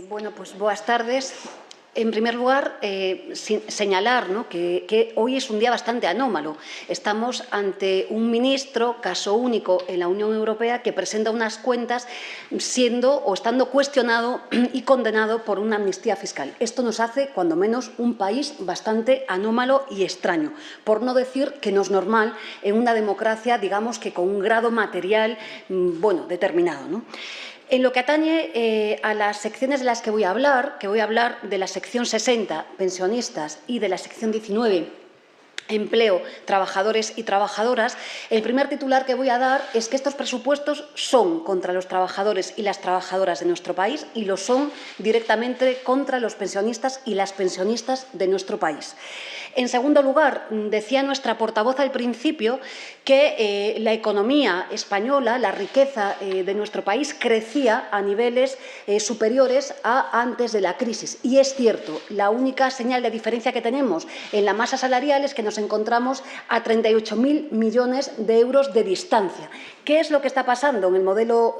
Bueno, pues boas tardes. En primer lugar, señalar, ¿no?, que hoy es un día bastante anómalo. Estamos ante un ministro, caso único en la Unión Europea, que presenta unas cuentas siendo o estando cuestionado y condenado por una amnistía fiscal. Esto nos hace, cuando menos, un país bastante anómalo y extraño, por no decir que no es normal en una democracia, digamos, que con un grado material, bueno, determinado, ¿no? En lo que atañe a las secciones de las que voy a hablar de la sección 60, pensionistas, y de la sección 19, empleo, trabajadores y trabajadoras, el primer titular que voy a dar es que estos presupuestos son contra los trabajadores y las trabajadoras de nuestro país y lo son directamente contra los pensionistas y las pensionistas de nuestro país. En segundo lugar, decía nuestra portavoz al principio que la economía española, la riqueza de nuestro país crecía a niveles superiores a antes de la crisis. Y es cierto, la única señal de diferencia que tenemos en la masa salarial es que nos encontramos a 38.000 millones de euros de distancia. ¿Qué es lo que está pasando en el modelo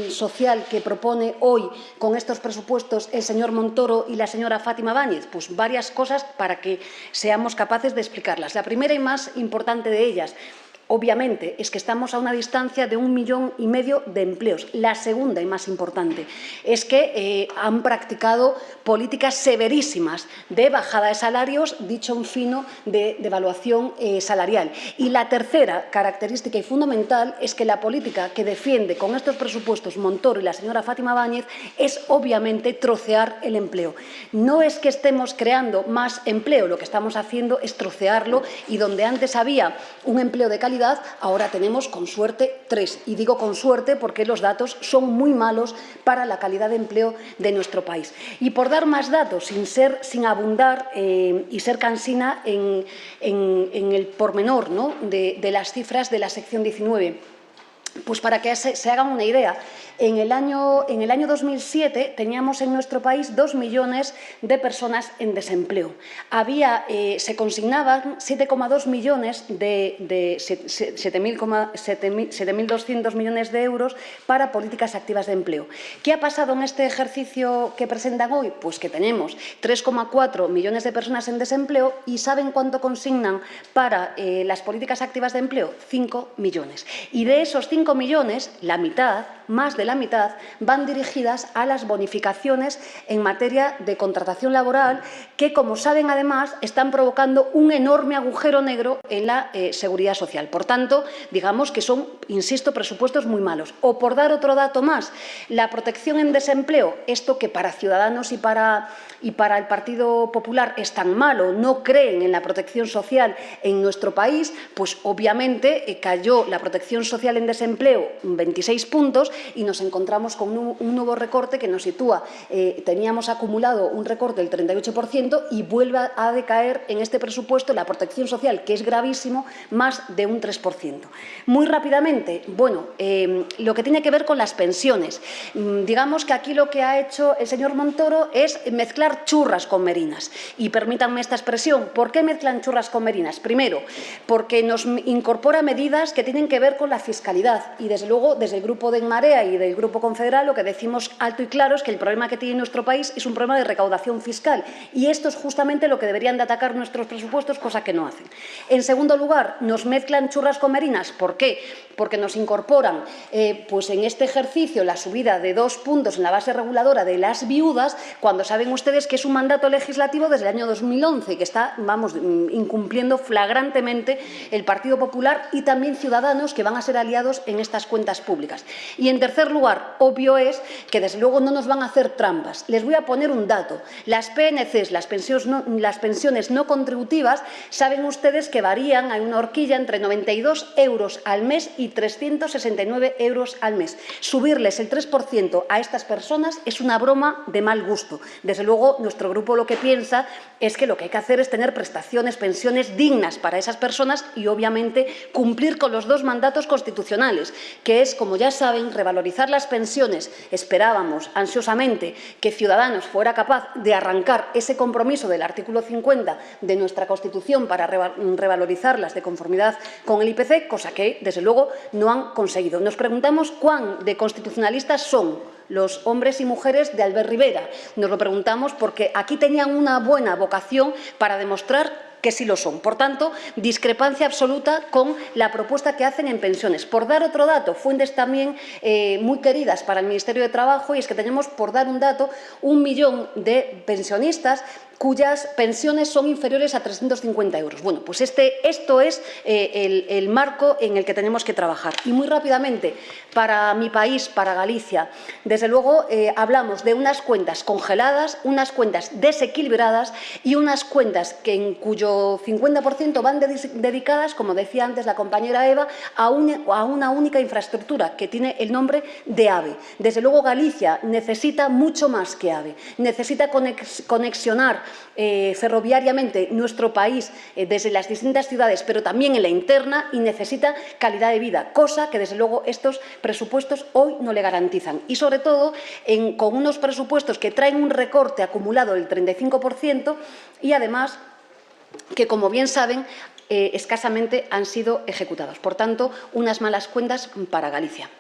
social que propone hoy con estos presupuestos el señor Montoro y la señora Fátima Báñez? Pues varias cosas para que seamos capaces de explicarlas. La primera y más importante de ellas, obviamente, es que estamos a una distancia de 1,5 millones de empleos. La segunda y más importante es que han practicado políticas severísimas de bajada de salarios, dicho en fino, de devaluación salarial. Y la tercera característica y fundamental es que la política que defiende con estos presupuestos Montoro y la señora Fátima Báñez es, obviamente, trocear el empleo. No es que estemos creando más empleo, lo que estamos haciendo es trocearlo y donde antes había un empleo de calidad, ahora tenemos con suerte 3. Y digo con suerte porque los datos son muy malos para la calidad de empleo de nuestro país. Y por dar más datos, sin abundar y ser cansina en el pormenor, ¿no?, de las cifras de la sección 19, pues para que se hagan una idea, en el año 2007 teníamos en nuestro país 2 millones de personas en desempleo. Se consignaban 7,2 millones 7.200 millones de euros para políticas activas de empleo. ¿Qué ha pasado en este ejercicio que presentan hoy? Pues que tenemos 3,4 millones de personas en desempleo y ¿saben cuánto consignan para las políticas activas de empleo? 5 millones. Y de esos 5 millones, la mitad, más de la mitad, van dirigidas a las bonificaciones en materia de contratación laboral que, como saben, además, están provocando un enorme agujero negro en la seguridad social. Por tanto, digamos que son, insisto, presupuestos muy malos. O por dar otro dato más, la protección en desempleo, esto que para Ciudadanos y para el Partido Popular es tan malo, no creen en la protección social en nuestro país, pues obviamente cayó la protección social en desempleo 26 puntos y nos encontramos con un nuevo recorte que nos sitúa. Teníamos acumulado un recorte del 38% y vuelve a decaer en este presupuesto la protección social, que es gravísimo, más de un 3%. Muy rápidamente, bueno, lo que tiene que ver con las pensiones. Digamos que aquí lo que ha hecho el señor Montoro es mezclar churras con merinas. Y permítanme esta expresión, ¿por qué mezclan churras con merinas? Primero, porque nos incorpora medidas que tienen que ver con la fiscalidad y, desde luego, desde el Grupo de En Marea y del Grupo Confederal, lo que decimos alto y claro es que el problema que tiene nuestro país es un problema de recaudación fiscal y esto es justamente lo que deberían de atacar nuestros presupuestos, cosa que no hacen. En segundo lugar, nos mezclan churras con merinas. ¿Por qué? Porque nos incorporan, pues en este ejercicio, la subida de 2 puntos en la base reguladora de las viudas, cuando saben ustedes que es un mandato legislativo desde el año 2011 que está, vamos, incumpliendo flagrantemente el Partido Popular y también Ciudadanos, que van a ser aliados en estas cuentas públicas. Y, en tercer lugar, obvio es que, desde luego, no nos van a hacer trampas. Les voy a poner un dato. Las PNCs, las pensiones no contributivas, saben ustedes que varían, hay una horquilla entre 92 euros al mes y 369 euros al mes. Subirles el 3% a estas personas es una broma de mal gusto. Desde luego, nuestro grupo lo que piensa es que lo que hay que hacer es tener prestaciones, pensiones dignas para esas personas y, obviamente, cumplir con los 2 mandatos constitucionales, que es, como ya saben, revalorizar las pensiones. Esperábamos ansiosamente que Ciudadanos fuera capaz de arrancar ese compromiso del artículo 50 de nuestra Constitución para revalorizarlas de conformidad con el IPC, cosa que, desde luego, no han conseguido. Nos preguntamos cuán de constitucionalistas son los hombres y mujeres de Albert Rivera. Nos lo preguntamos porque aquí tenían una buena vocación para demostrar que sí lo son. Por tanto, discrepancia absoluta con la propuesta que hacen en pensiones. Por dar otro dato, fuentes también muy queridas para el Ministerio de Trabajo, y es que tenemos, por dar un dato, 1 millón de pensionistas cuyas pensiones son inferiores a 350 euros. Bueno, pues esto es el marco en el que tenemos que trabajar. Y muy rápidamente, para mi país, para Galicia, desde luego hablamos de unas cuentas congeladas, unas cuentas desequilibradas y unas cuentas en cuyo 50% van dedicadas, como decía antes la compañera Eva, a una única infraestructura que tiene el nombre de AVE. Desde luego Galicia necesita mucho más que AVE. Necesita conexionar ferroviariamente nuestro país desde las distintas ciudades, pero también en la interna, y necesita calidad de vida, cosa que desde luego estos presupuestos hoy no le garantizan. Y sobre todo con unos presupuestos que traen un recorte acumulado del 35% y además que, como bien saben, escasamente han sido ejecutados. Por tanto, unas malas cuentas para Galicia.